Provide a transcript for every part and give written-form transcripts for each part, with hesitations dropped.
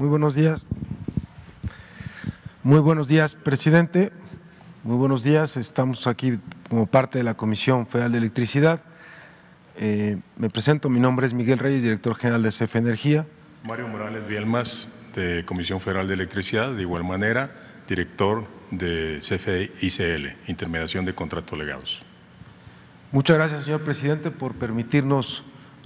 Muy buenos días. Muy buenos días, presidente. Muy buenos días. Estamos aquí como parte de la Comisión Federal de Electricidad. Me presento, mi nombre es Miguel Reyes, director general de CFE Energía. Mario Morales Vielmas, de Comisión Federal de Electricidad, de igual manera, director de CFE ICL, Intermediación de Contratos Legados. Muchas gracias, señor presidente, por permitirnos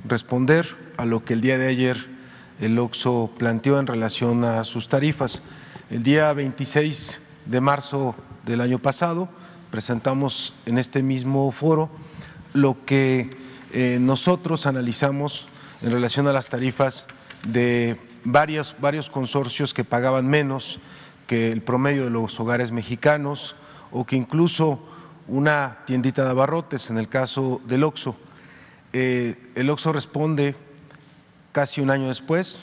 responder a lo que el día de ayer el OXXO planteó en relación a sus tarifas. El día 26 de marzo del año pasado presentamos en este mismo foro lo que nosotros analizamos en relación a las tarifas de varios consorcios que pagaban menos que el promedio de los hogares mexicanos o que incluso una tiendita de abarrotes en el caso del OXXO. El OXXO responde casi un año después,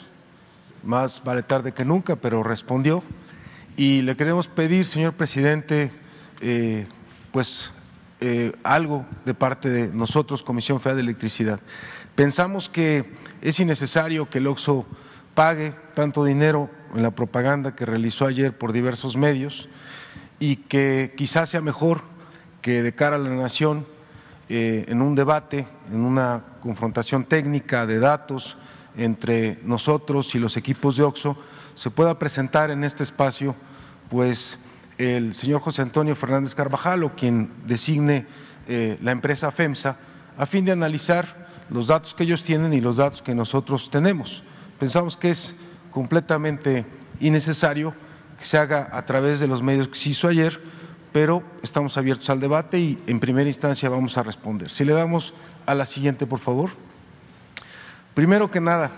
más vale tarde que nunca, pero respondió, y le queremos pedir, señor presidente, algo de parte de nosotros, Comisión Federal de Electricidad. Pensamos que es innecesario que el OXXO pague tanto dinero en la propaganda que realizó ayer por diversos medios y que quizás sea mejor que de cara a la nación, en un debate, en una confrontación técnica de datos entre nosotros y los equipos de OXXO, se pueda presentar en este espacio pues el señor José Antonio Fernández Carvajal o quien designe la empresa FEMSA, a fin de analizar los datos que ellos tienen y los datos que nosotros tenemos. Pensamos que es completamente innecesario que se haga a través de los medios que se hizo ayer, pero estamos abiertos al debate y en primera instancia vamos a responder. Si le damos a la siguiente, por favor. Primero que nada,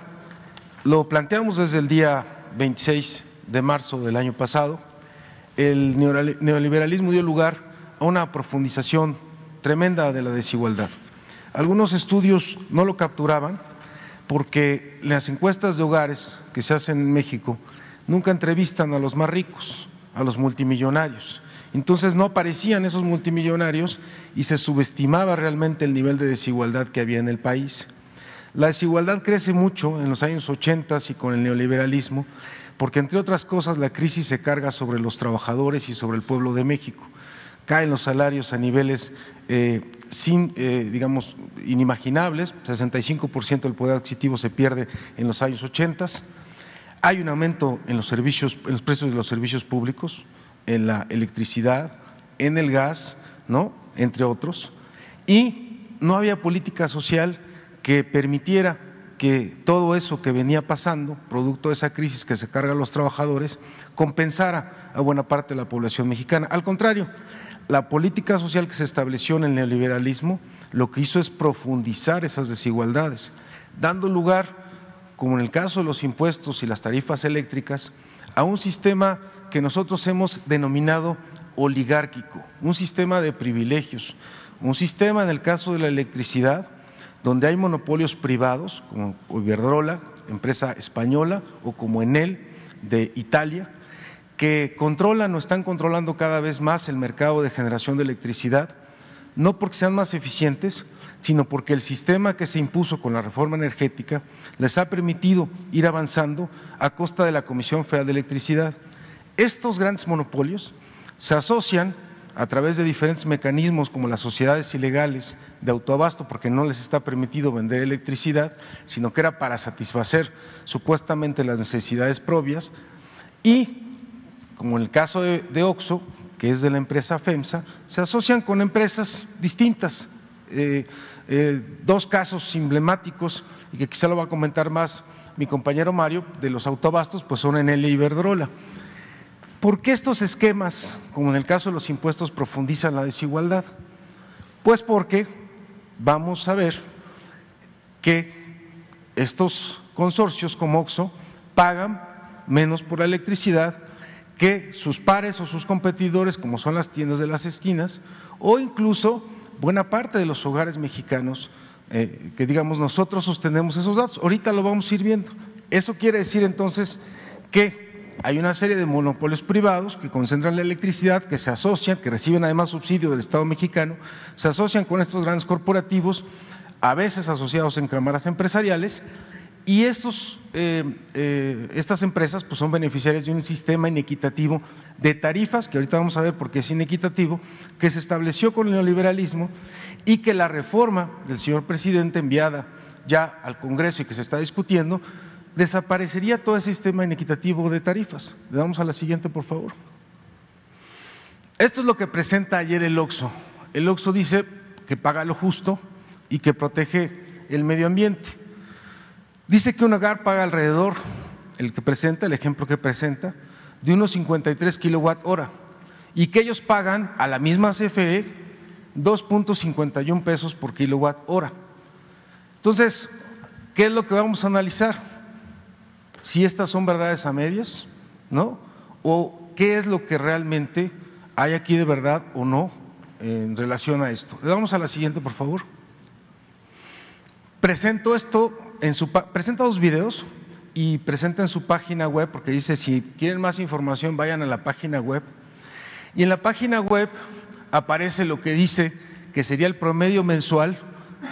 lo planteamos desde el día 26 de marzo del año pasado. El neoliberalismo dio lugar a una profundización tremenda de la desigualdad. Algunos estudios no lo capturaban porque las encuestas de hogares que se hacen en México nunca entrevistan a los más ricos, a los multimillonarios. Entonces no aparecían esos multimillonarios y se subestimaba realmente el nivel de desigualdad que había en el país. La desigualdad crece mucho en los años 80 y con el neoliberalismo, porque entre otras cosas la crisis se carga sobre los trabajadores y sobre el pueblo de México. Caen los salarios a niveles inimaginables, 65% del poder adquisitivo se pierde en los años 80. Hay un aumento en los servicios, en los precios de los servicios públicos, en la electricidad, en el gas, ¿no?, entre otros, y no había política social que permitiera que todo eso que venía pasando, producto de esa crisis que se carga a los trabajadores, compensara a buena parte de la población mexicana. Al contrario, la política social que se estableció en el neoliberalismo lo que hizo es profundizar esas desigualdades, dando lugar, como en el caso de los impuestos y las tarifas eléctricas, a un sistema que nosotros hemos denominado oligárquico, un sistema de privilegios, un sistema en el caso de la electricidad donde hay monopolios privados como Iberdrola, empresa española, o como Enel de Italia, que controlan o están controlando cada vez más el mercado de generación de electricidad, no porque sean más eficientes, sino porque el sistema que se impuso con la reforma energética les ha permitido ir avanzando a costa de la Comisión Federal de Electricidad. Estos grandes monopolios se asocian a través de diferentes mecanismos como las sociedades ilegales de autoabasto, porque no les está permitido vender electricidad, sino que era para satisfacer supuestamente las necesidades propias, y como en el caso de OXXO, que es de la empresa FEMSA, se asocian con empresas distintas. Dos casos emblemáticos, y que quizá lo va a comentar más mi compañero Mario, de los autoabastos, pues son Enel e Iberdrola. ¿Por qué estos esquemas, como en el caso de los impuestos, profundizan la desigualdad? Pues porque vamos a ver que estos consorcios como OXXO pagan menos por la electricidad que sus pares o sus competidores, como son las tiendas de las esquinas, o incluso buena parte de los hogares mexicanos, que digamos nosotros sostenemos esos datos. Ahorita lo vamos a ir viendo. Eso quiere decir entonces que hay una serie de monopolios privados que concentran la electricidad, que se asocian, que reciben además subsidio del Estado mexicano, se asocian con estos grandes corporativos, a veces asociados en cámaras empresariales, Y estas empresas pues son beneficiarias de un sistema inequitativo de tarifas, que ahorita vamos a ver por qué es inequitativo, que se estableció con el neoliberalismo y que la reforma del señor presidente enviada ya al Congreso y que se está discutiendo, desaparecería todo ese sistema inequitativo de tarifas. Le damos a la siguiente, por favor. Esto es lo que presenta ayer el OXXO. El OXXO dice que paga lo justo y que protege el medio ambiente. Dice que un hogar paga alrededor, el ejemplo que presenta, de unos 53 kilowatt-hora y que ellos pagan a la misma CFE 2.51 pesos por kilowatt-hora. Entonces, ¿qué es lo que vamos a analizar? Si estas son verdades a medias, ¿no? O qué es lo que realmente hay aquí de verdad o no en relación a esto. Le damos a la siguiente, por favor. Presenta dos videos y presenta en su página web, porque dice si quieren más información vayan a la página web. Y en la página web aparece lo que dice que sería el promedio mensual,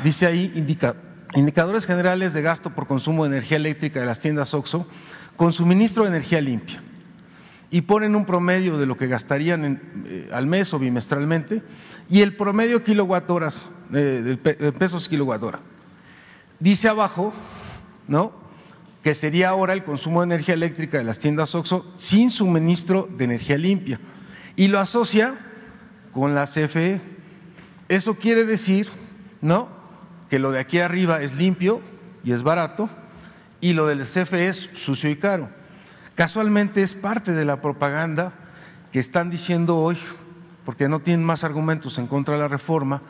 dice ahí indicadores generales de gasto por consumo de energía eléctrica de las tiendas OXXO con suministro de energía limpia. Y ponen un promedio de lo que gastarían al mes o bimestralmente y el promedio kilowatt-horas, de pesos kilowatt-hora. Dice abajo, ¿no?, que sería ahora el consumo de energía eléctrica de las tiendas OXXO sin suministro de energía limpia y lo asocia con la CFE. Eso quiere decir, ¿no?, que lo de aquí arriba es limpio y es barato y lo del CFE es sucio y caro. Casualmente es parte de la propaganda que están diciendo hoy, porque no tienen más argumentos en contra de la reforma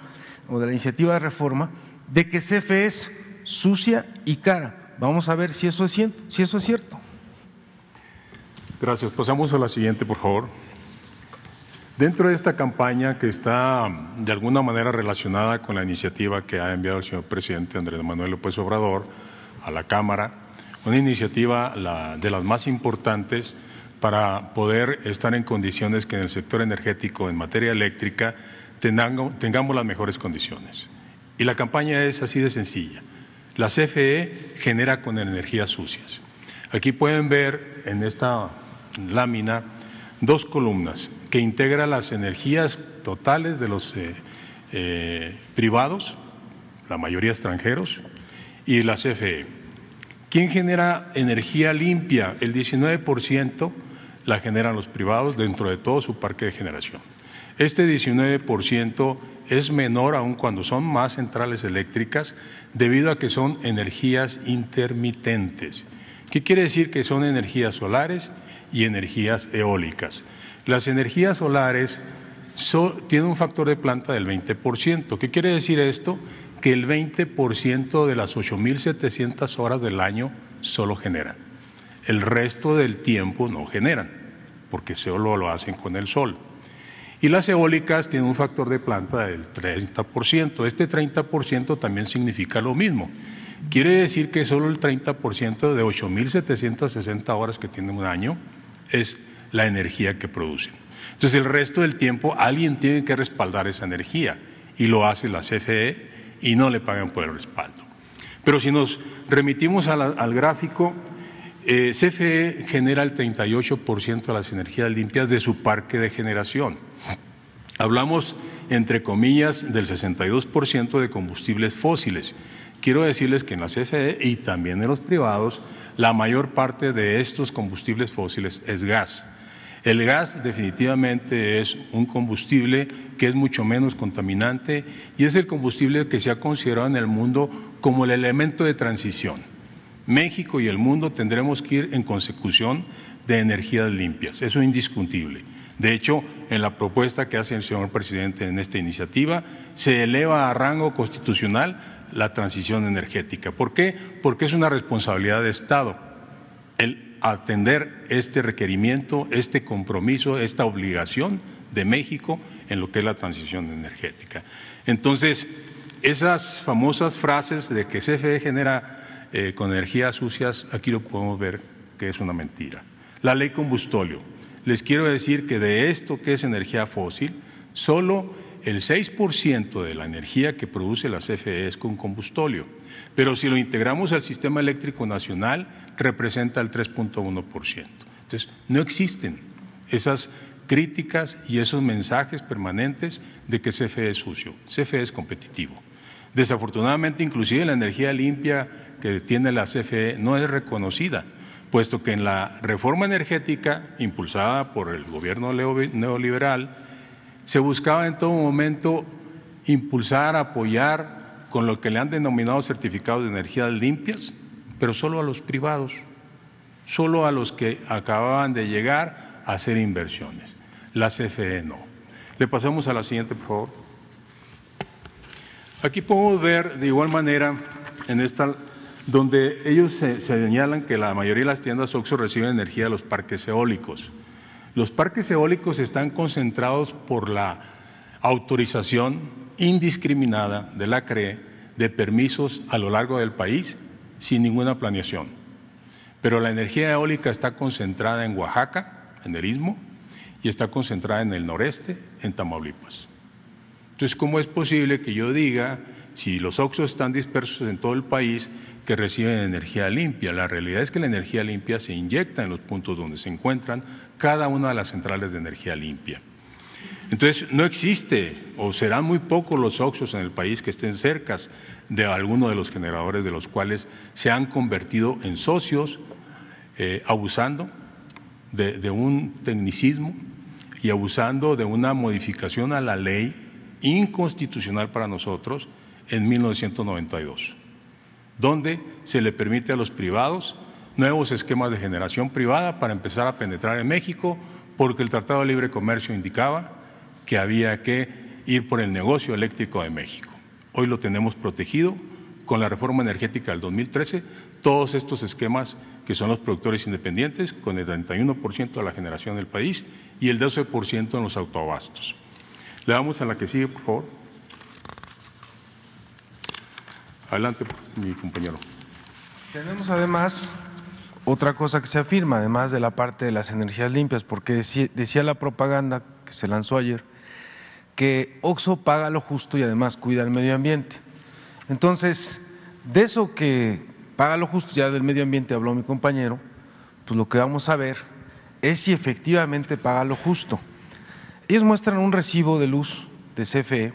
o de la iniciativa de reforma, de que CFE es sucia y cara. Vamos a ver si eso es cierto. Gracias. Pasamos a la siguiente, por favor. Dentro de esta campaña que está de alguna manera relacionada con la iniciativa que ha enviado el señor presidente Andrés Manuel López Obrador a la Cámara, una iniciativa de las más importantes para poder estar en condiciones que en el sector energético, en materia eléctrica, tengamos las mejores condiciones. Y la campaña es así de sencilla. La CFE genera con energías sucias. Aquí pueden ver en esta lámina dos columnas que integran las energías totales de los privados, la mayoría extranjeros, y la CFE. ¿Quién genera energía limpia? El 19% la generan los privados dentro de todo su parque de generación. Este 19% es menor aún cuando son más centrales eléctricas debido a que son energías intermitentes. ¿Qué quiere decir? Que son energías solares y energías eólicas. Las energías solares tienen un factor de planta del 20%. ¿Qué quiere decir esto? Que el 20% de las 8.700 horas del año solo generan. El resto del tiempo no generan, porque solo lo hacen con el sol. Y las eólicas tienen un factor de planta del 30%. Este 30% también significa lo mismo. Quiere decir que solo el 30% de 8.760 horas que tienen un año es la energía que producen. Entonces, el resto del tiempo alguien tiene que respaldar esa energía y lo hace la CFE y no le pagan por el respaldo. Pero si nos remitimos al gráfico, CFE genera el 38% de las energías limpias de su parque de generación. Hablamos, entre comillas, del 62% de combustibles fósiles. Quiero decirles que en la CFE y también en los privados, la mayor parte de estos combustibles fósiles es gas. El gas definitivamente es un combustible que es mucho menos contaminante y es el combustible que se ha considerado en el mundo como el elemento de transición. México y el mundo tendremos que ir en consecución de energías limpias, eso es indiscutible. De hecho, en la propuesta que hace el señor presidente en esta iniciativa, se eleva a rango constitucional la transición energética. ¿Por qué? Porque es una responsabilidad de Estado el atender este requerimiento, este compromiso, esta obligación de México en lo que es la transición energética. Entonces, esas famosas frases de que CFE genera con energías sucias, aquí lo podemos ver que es una mentira. La ley combustóleo. Les quiero decir que de esto que es energía fósil, Solo el 6% de la energía que produce la CFE es con combustóleo, pero si lo integramos al sistema eléctrico nacional representa el 3.1%. Entonces, no existen esas críticas y esos mensajes permanentes de que CFE es sucio. CFE es competitivo. Desafortunadamente, inclusive la energía limpia que tiene la CFE no es reconocida, puesto que en la reforma energética impulsada por el gobierno neoliberal se buscaba en todo momento impulsar, apoyar con lo que le han denominado certificados de energías limpias, pero solo a los privados, solo a los que acababan de llegar a hacer inversiones. La CFE no. Le pasamos a la siguiente, por favor. Aquí podemos ver de igual manera en esta, donde ellos se señalan que la mayoría de las tiendas OXXO reciben energía de los parques eólicos. Los parques eólicos están concentrados por la autorización indiscriminada de la CRE de permisos a lo largo del país sin ninguna planeación. Pero la energía eólica está concentrada en Oaxaca, en el Istmo, y está concentrada en el noreste, en Tamaulipas. Entonces, ¿cómo es posible que yo diga, si los OXXO están dispersos en todo el país, que reciben energía limpia? La realidad es que la energía limpia se inyecta en los puntos donde se encuentran cada una de las centrales de energía limpia. Entonces, no existe, o serán muy pocos los OXXOs en el país que estén cerca de alguno de los generadores de los cuales se han convertido en socios, abusando de un tecnicismo y abusando de una modificación a la ley inconstitucional para nosotros en 1992, donde se le permite a los privados nuevos esquemas de generación privada para empezar a penetrar en México, porque el Tratado de Libre Comercio indicaba que había que ir por el negocio eléctrico de México. Hoy lo tenemos protegido con la reforma energética del 2013, todos estos esquemas que son los productores independientes, con el 31% de la generación del país y el 12% en los autoabastos. Le damos a la que sigue, por favor. Adelante, mi compañero. Tenemos además otra cosa que se afirma, además de la parte de las energías limpias, porque decía la propaganda que se lanzó ayer, que OXXO paga lo justo y además cuida el medio ambiente. Entonces, de eso que paga lo justo, ya del medio ambiente habló mi compañero, pues lo que vamos a ver es si efectivamente paga lo justo. Ellos muestran un recibo de luz de CFE,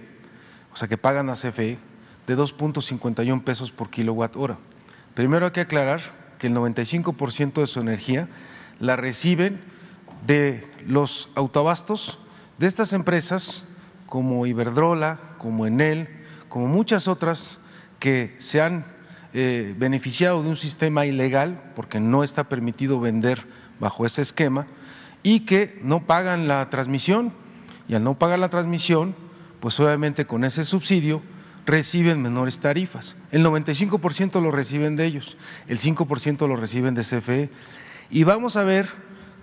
o sea que pagan a CFE, de 2.51 pesos por kilowatt hora. Primero hay que aclarar que el 95% de su energía la reciben de los autoabastos de estas empresas como Iberdrola, como Enel, como muchas otras que se han beneficiado de un sistema ilegal porque no está permitido vender bajo ese esquema y que no pagan la transmisión, y al no pagar la transmisión, pues obviamente con ese subsidio reciben menores tarifas. El 95% lo reciben de ellos, el 5% lo reciben de CFE, y vamos a ver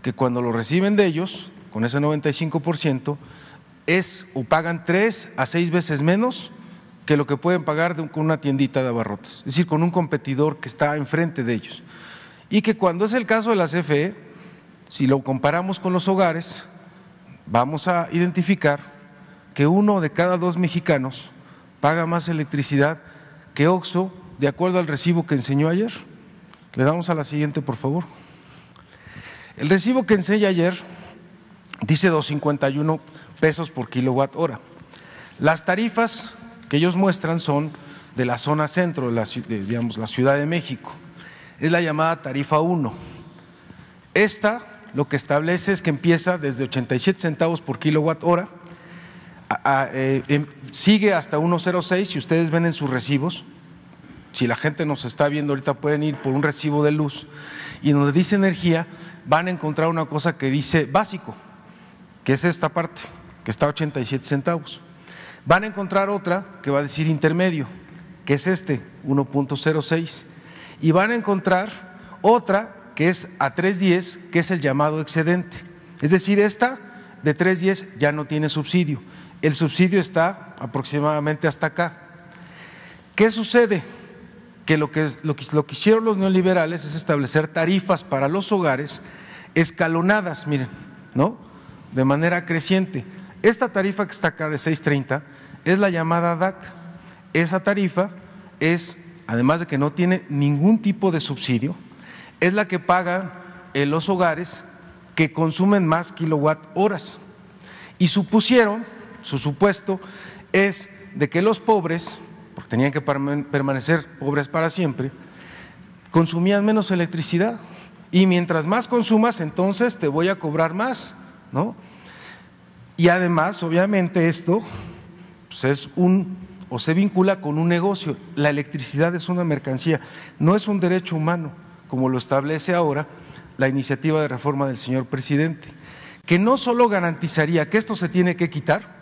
que cuando lo reciben de ellos, con ese 95%, es o pagan 3 a 6 veces menos que lo que pueden pagar con una tiendita de abarrotes, es decir, con un competidor que está enfrente de ellos. Y que cuando es el caso de la CFE, si lo comparamos con los hogares, vamos a identificar que 1 de cada 2 mexicanos paga más electricidad que OXXO, de acuerdo al recibo que enseñó ayer. Le damos a la siguiente, por favor. El recibo que enseñé ayer dice 2.51 pesos por kilowatt hora. Las tarifas que ellos muestran son de la zona centro, digamos, la Ciudad de México. Es la llamada tarifa 1. Esta lo que establece es que empieza desde 87 centavos por kilowatt hora, sigue hasta 1.06. Si ustedes ven en sus recibos, si la gente nos está viendo ahorita, pueden ir por un recibo de luz y donde dice energía van a encontrar una cosa que dice básico, que es esta parte, que está a 87 centavos. Van a encontrar otra que va a decir intermedio, que es 1.06, y van a encontrar otra que es a 3.10, que es el llamado excedente. Es decir, esta de 3.10 ya no tiene subsidio, el subsidio está aproximadamente hasta acá. ¿Qué sucede? Que lo que hicieron los neoliberales es establecer tarifas para los hogares escalonadas, miren, ¿no? De manera creciente. Esta tarifa que está acá de 6.30 es la llamada DAC. Esa tarifa es, además de que no tiene ningún tipo de subsidio, es la que pagan los hogares que consumen más kilowatt horas. Y supusieron, su supuesto es de que los pobres, porque tenían que permanecer pobres para siempre, consumían menos electricidad. Y mientras más consumas, entonces te voy a cobrar más, ¿no? Y además, obviamente, esto pues es o se vincula con un negocio. La electricidad es una mercancía, no es un derecho humano, como lo establece ahora la iniciativa de reforma del señor presidente, que no solo garantizaría que esto se tiene que quitar,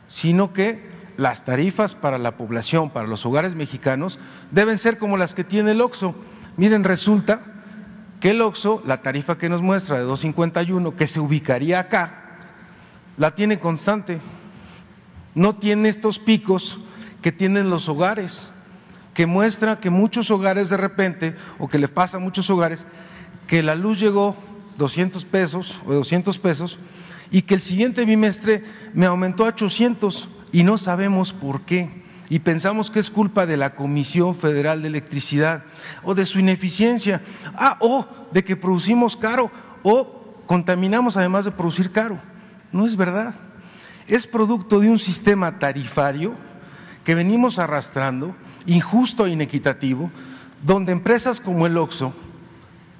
sino que las tarifas para la población, para los hogares mexicanos, deben ser como las que tiene el OXXO. Miren, resulta que el OXXO, la tarifa que nos muestra de 2.51, que se ubicaría acá, la tiene constante, no tiene estos picos que tienen los hogares, que muestra que muchos hogares de repente, o que le pasa a muchos hogares, que la luz llegó 200 pesos o 200 pesos y que el siguiente bimestre me aumentó a 800 y no sabemos por qué. Y pensamos que es culpa de la Comisión Federal de Electricidad o de su ineficiencia, o de que producimos caro o contaminamos además de producir caro. No es verdad, es producto de un sistema tarifario que venimos arrastrando, injusto e inequitativo, donde empresas como el OXXO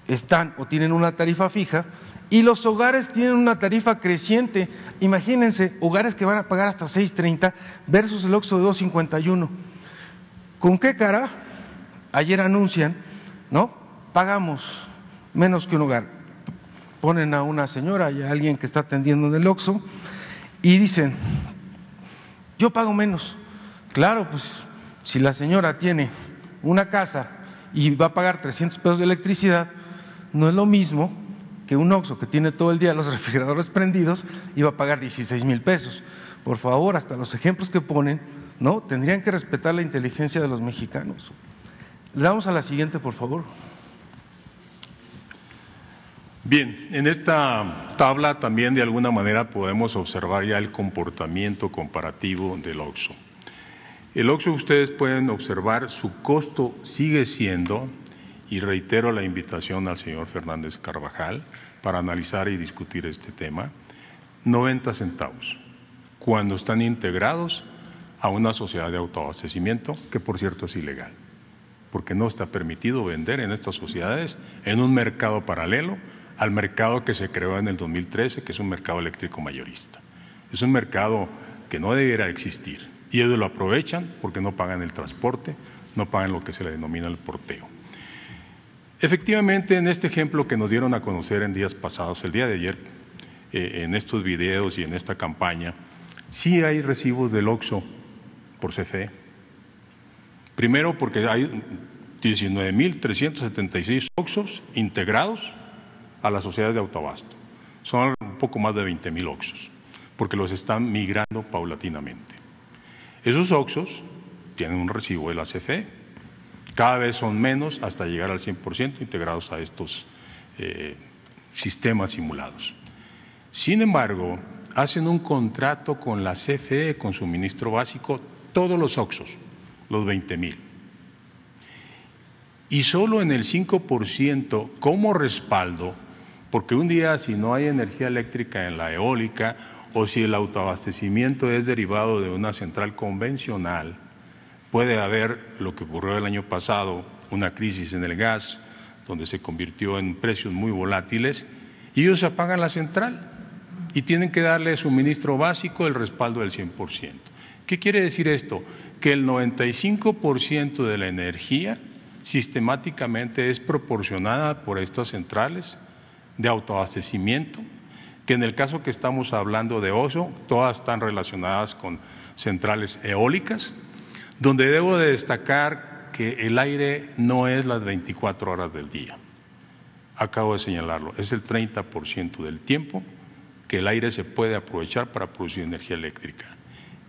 están o tienen una tarifa fija y los hogares tienen una tarifa creciente. Imagínense, hogares que van a pagar hasta 6.30 versus el OXXO de 2.51. ¿Con qué cara? Ayer anuncian, ¿no? Pagamos menos que un hogar. Ponen a una señora y a alguien que está atendiendo en el OXXO y dicen, yo pago menos. Claro, pues si la señora tiene una casa y va a pagar 300 pesos de electricidad, no es lo mismo que un OXXO que tiene todo el día los refrigeradores prendidos y va a pagar 16,000 pesos. Por favor, hasta los ejemplos que ponen, ¿no? Tendrían que respetar la inteligencia de los mexicanos. Le damos a la siguiente, por favor. Bien, en esta tabla también de alguna manera podemos observar ya el comportamiento comparativo del OXXO. El OXXO, ustedes pueden observar, su costo sigue siendo, y reitero la invitación al señor Fernández Carvajal para analizar y discutir este tema, 90 centavos, cuando están integrados a una sociedad de autoabastecimiento, que por cierto es ilegal, porque no está permitido vender en estas sociedades en un mercado paralelo al mercado que se creó en el 2013, que es un mercado eléctrico mayorista. Es un mercado que no debiera existir y ellos lo aprovechan porque no pagan el transporte, no pagan lo que se le denomina el porteo. Efectivamente, en este ejemplo que nos dieron a conocer en días pasados, el día de ayer, en estos videos y en esta campaña, sí hay recibos del OXXO por CFE. Primero porque hay 19,376 OXXOs integrados a la sociedad de autoabasto. Son un poco más de 20,000 OXXOs, porque los están migrando paulatinamente. Esos OXXOs tienen un recibo de la CFE. Cada vez son menos hasta llegar al 100% integrados a estos sistemas simulados. Sin embargo, hacen un contrato con la CFE, con suministro básico, todos los OXXOs, los 20,000. Y solo en el 5% como respaldo, porque un día si no hay energía eléctrica en la eólica o si el autoabastecimiento es derivado de una central convencional, puede haber lo que ocurrió el año pasado, una crisis en el gas, donde se convirtió en precios muy volátiles, y ellos apagan la central y tienen que darle suministro básico el respaldo del 100%. ¿Qué quiere decir esto? Que el 95% de la energía sistemáticamente es proporcionada por estas centrales de autoabastecimiento, que en el caso que estamos hablando de OXXO, todas están relacionadas con centrales eólicas, donde debo de destacar que el aire no es las 24 horas del día. Acabo de señalarlo, es el 30% del tiempo que el aire se puede aprovechar para producir energía eléctrica.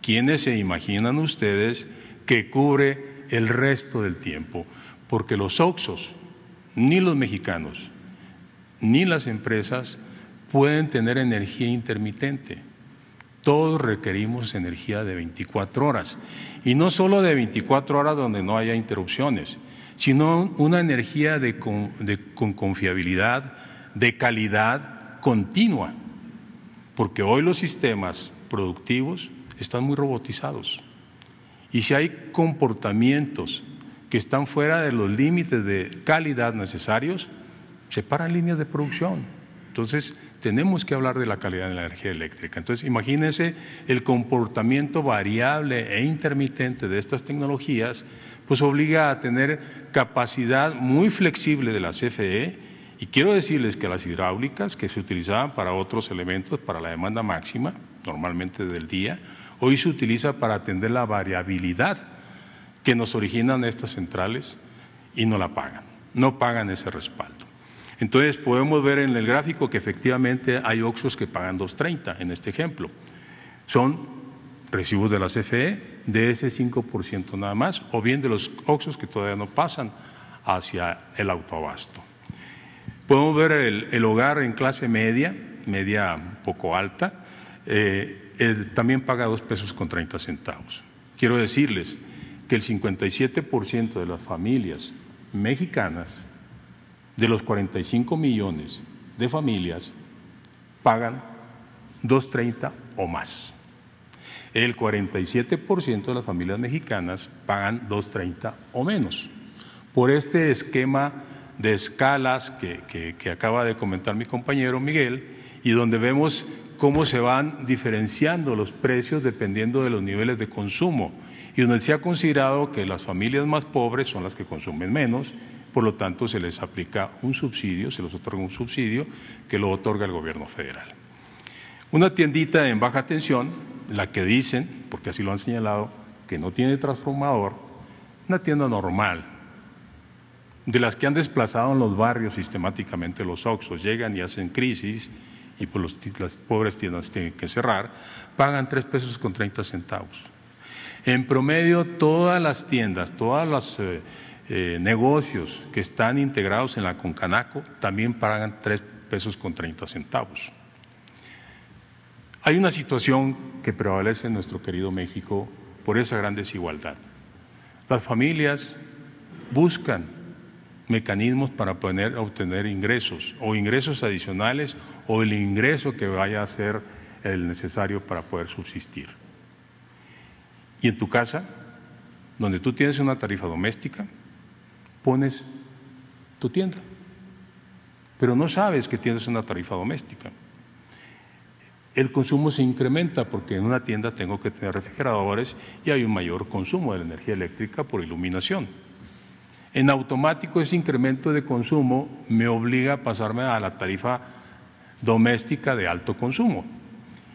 ¿Quiénes se imaginan ustedes que cubre el resto del tiempo? Porque los OXXOs, ni los mexicanos, ni las empresas pueden tener energía intermitente. todos requerimos energía de 24 horas. Y no solo de 24 horas donde no haya interrupciones, sino una energía con confiabilidad, de calidad continua. Porque hoy los sistemas productivos están muy robotizados. Y si hay comportamientos que están fuera de los límites de calidad necesarios, se paran líneas de producción. Entonces, tenemos que hablar de la calidad de la energía eléctrica. Entonces, imagínense el comportamiento variable e intermitente de estas tecnologías, pues obliga a tener capacidad muy flexible de la CFE. Y quiero decirles que las hidráulicas, que se utilizaban para otros elementos, para la demanda máxima, normalmente del día, hoy se utiliza para atender la variabilidad que nos originan estas centrales y no la pagan, no pagan ese respaldo. Entonces podemos ver en el gráfico que efectivamente hay OXXOs que pagan 2.30 en este ejemplo. Son recibos de la CFE de ese 5% nada más, o bien de los OXXOs que todavía no pasan hacia el autoabasto. Podemos ver el hogar en clase media un poco alta, también paga 2 pesos con 30 centavos. Quiero decirles que el 57% de las familias mexicanas, de los 45 millones de familias, pagan 2.30 o más. El 47% de las familias mexicanas pagan 2.30 o menos. Por este esquema de escalas que acaba de comentar mi compañero Miguel, y donde vemos cómo se van diferenciando los precios dependiendo de los niveles de consumo, y donde se ha considerado que las familias más pobres son las que consumen menos, por lo tanto se les aplica un subsidio, se les otorga un subsidio que lo otorga el gobierno federal. Una tiendita en baja tensión, la que dicen, porque así lo han señalado, que no tiene transformador, una tienda normal, de las que han desplazado en los barrios sistemáticamente los OXXOs, llegan y hacen crisis y pues las pobres tiendas tienen que cerrar, pagan 3 pesos con 30 centavos. En promedio, todas las tiendas, todos los negocios que están integrados en la Concanaco también pagan 3 pesos con 30 centavos. Hay una situación que prevalece en nuestro querido México por esa gran desigualdad. Las familias buscan mecanismos para poder obtener ingresos o ingresos adicionales o el ingreso que vaya a ser el necesario para poder subsistir. Y en tu casa, donde tú tienes una tarifa doméstica, pones tu tienda, pero no sabes que tienes una tarifa doméstica. El consumo se incrementa porque en una tienda tengo que tener refrigeradores y hay un mayor consumo de la energía eléctrica por iluminación. En automático ese incremento de consumo me obliga a pasarme a la tarifa doméstica de alto consumo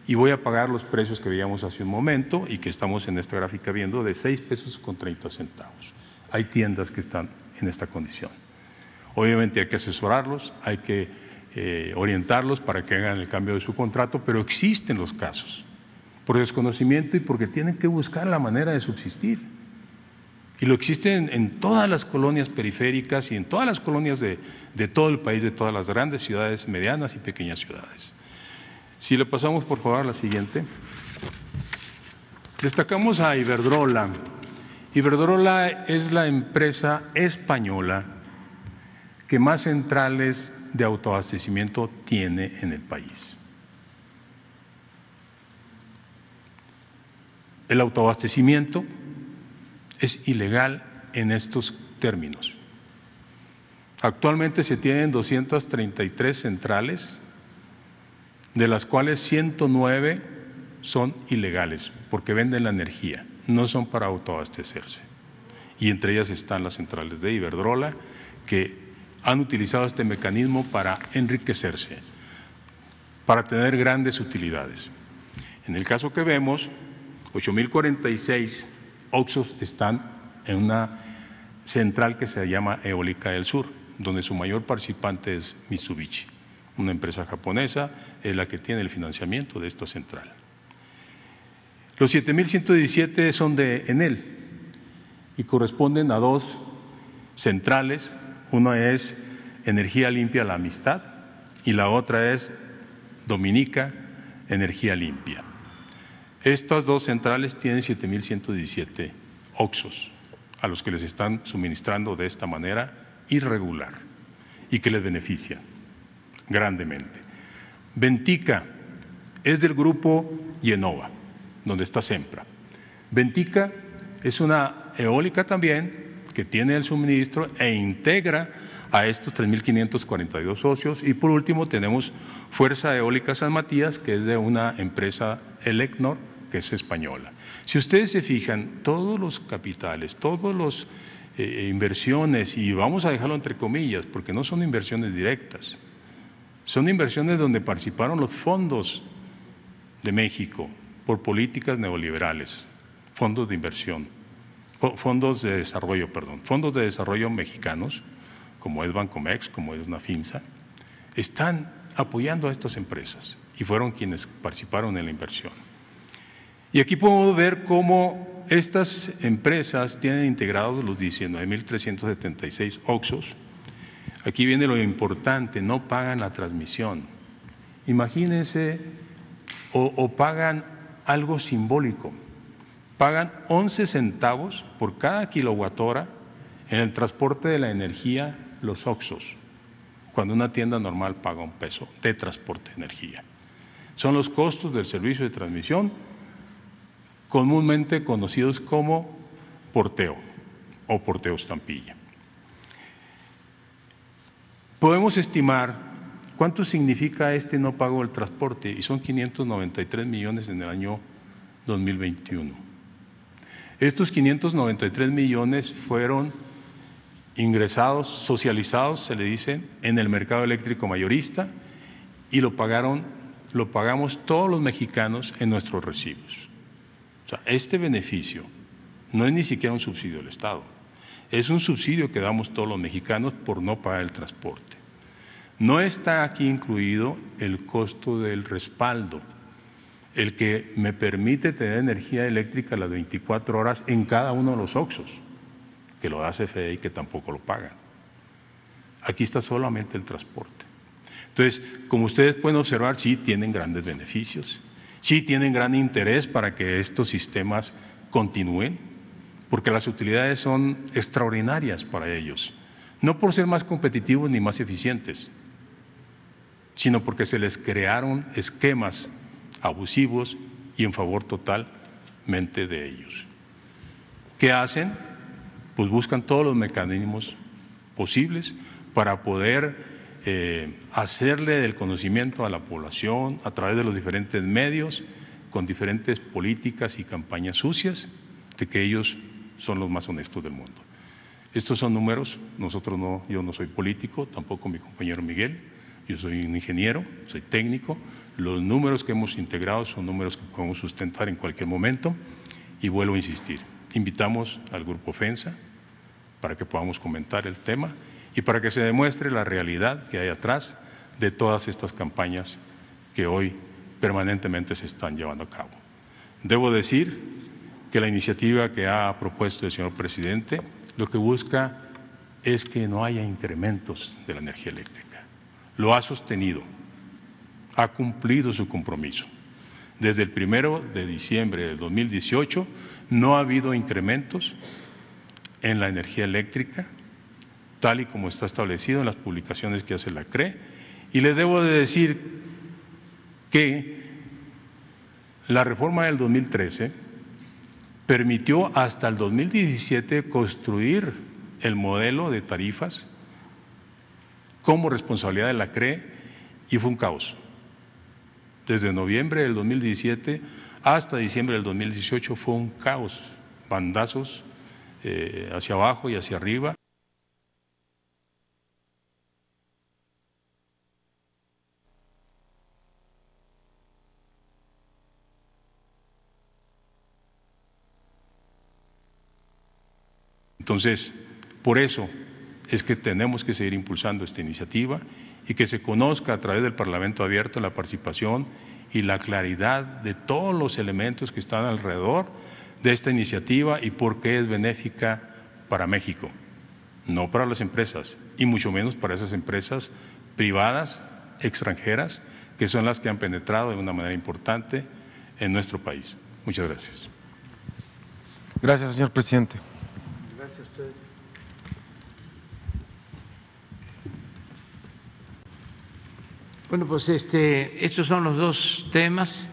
y voy a pagar los precios que veíamos hace un momento y que estamos en esta gráfica viendo de 6 pesos con 30 centavos. Hay tiendas que están en esta condición. Obviamente hay que asesorarlos, hay que orientarlos para que hagan el cambio de su contrato, pero existen los casos por desconocimiento y porque tienen que buscar la manera de subsistir. Y lo existen en todas las colonias periféricas y en todas las colonias de todo el país, de todas las grandes ciudades, medianas y pequeñas ciudades. Si le pasamos por favor a la siguiente. Destacamos a Iberdrola. Iberdrola es la empresa española que más centrales de autoabastecimiento tiene en el país. El autoabastecimiento es ilegal en estos términos. Actualmente se tienen 233 centrales, de las cuales 109 son ilegales porque venden la energía, no son para autoabastecerse. Y entre ellas están las centrales de Iberdrola, que han utilizado este mecanismo para enriquecerse, para tener grandes utilidades. En el caso que vemos, 8.046 OXXOs están en una central que se llama Eólica del Sur, donde su mayor participante es Mitsubishi, una empresa japonesa, es la que tiene el financiamiento de esta central. Los 7.117 son de Enel y corresponden a 2 centrales. Una es Energía Limpia La Amistad y la otra es Dominica Energía Limpia. Estas dos centrales tienen 7.117 OXXOs a los que les están suministrando de esta manera irregular y que les beneficia grandemente. Ventica es del grupo Yenova, donde está Sempra. Ventica es una eólica también que tiene el suministro e integra a estos 3.542 socios. Y por último tenemos Fuerza Eólica San Matías, que es de una empresa Elecnor, que es española. Si ustedes se fijan, todos los capitales, todas las inversiones, y vamos a dejarlo entre comillas, porque no son inversiones directas, son inversiones donde participaron los fondos de México por políticas neoliberales, fondos de inversión, fondos de desarrollo mexicanos, como es Bancomex, como es Nafinsa, están apoyando a estas empresas y fueron quienes participaron en la inversión. Y aquí podemos ver cómo estas empresas tienen integrados los 19.376 OXXOs. Aquí viene lo importante, no pagan la transmisión. Imagínense, o pagan algo simbólico, pagan 11 centavos por cada kilowatt-hora en el transporte de la energía, los OXXOs, cuando una tienda normal paga $1 de transporte de energía. Son los costos del servicio de transmisión, comúnmente conocidos como porteo o porteo estampilla. Podemos estimar cuánto significa este no pago del transporte, y son 593 millones en el año 2021. Estos 593 millones fueron ingresados, socializados, se le dice, en el mercado eléctrico mayorista, y lo pagamos todos los mexicanos en nuestros recibos. O sea, este beneficio no es ni siquiera un subsidio del Estado, es un subsidio que damos todos los mexicanos por no pagar el transporte. No está aquí incluido el costo del respaldo, el que me permite tener energía eléctrica las 24 horas en cada uno de los OXXOs, que lo da CFE y que tampoco lo pagan. Aquí está solamente el transporte. Entonces, como ustedes pueden observar, sí tienen grandes beneficios, sí tienen gran interés para que estos sistemas continúen, porque las utilidades son extraordinarias para ellos, no por ser más competitivos ni más eficientes, sino porque se les crearon esquemas abusivos y en favor totalmente de ellos. ¿Qué hacen? Pues buscan todos los mecanismos posibles para poder hacerle del conocimiento a la población a través de los diferentes medios, con diferentes políticas y campañas sucias, de que ellos son los más honestos del mundo. Estos son números, yo no soy político, tampoco mi compañero Miguel, yo soy un ingeniero, soy técnico. Los números que hemos integrado son números que podemos sustentar en cualquier momento, y vuelvo a insistir, invitamos al Grupo FENSA para que podamos comentar el tema y para que se demuestre la realidad que hay atrás de todas estas campañas que hoy permanentemente se están llevando a cabo. Debo decir que la iniciativa que ha propuesto el señor presidente lo que busca es que no haya incrementos de la energía eléctrica. Lo ha sostenido, ha cumplido su compromiso. Desde el 1 de diciembre del 2018 no ha habido incrementos en la energía eléctrica, tal y como está establecido en las publicaciones que hace la CRE, y les debo de decir que la reforma del 2013 permitió hasta el 2017 construir el modelo de tarifas como responsabilidad de la CRE, y fue un caos. Desde noviembre del 2017 hasta diciembre del 2018 fue un caos, bandazos hacia abajo y hacia arriba. Entonces, por eso es que tenemos que seguir impulsando esta iniciativa y que se conozca a través del Parlamento abierto la participación y la claridad de todos los elementos que están alrededor de esta iniciativa y por qué es benéfica para México, no para las empresas y mucho menos para esas empresas privadas, extranjeras, que son las que han penetrado de una manera importante en nuestro país. Muchas gracias. Gracias, señor presidente. Gracias a ustedes. Bueno, pues estos son los dos temas.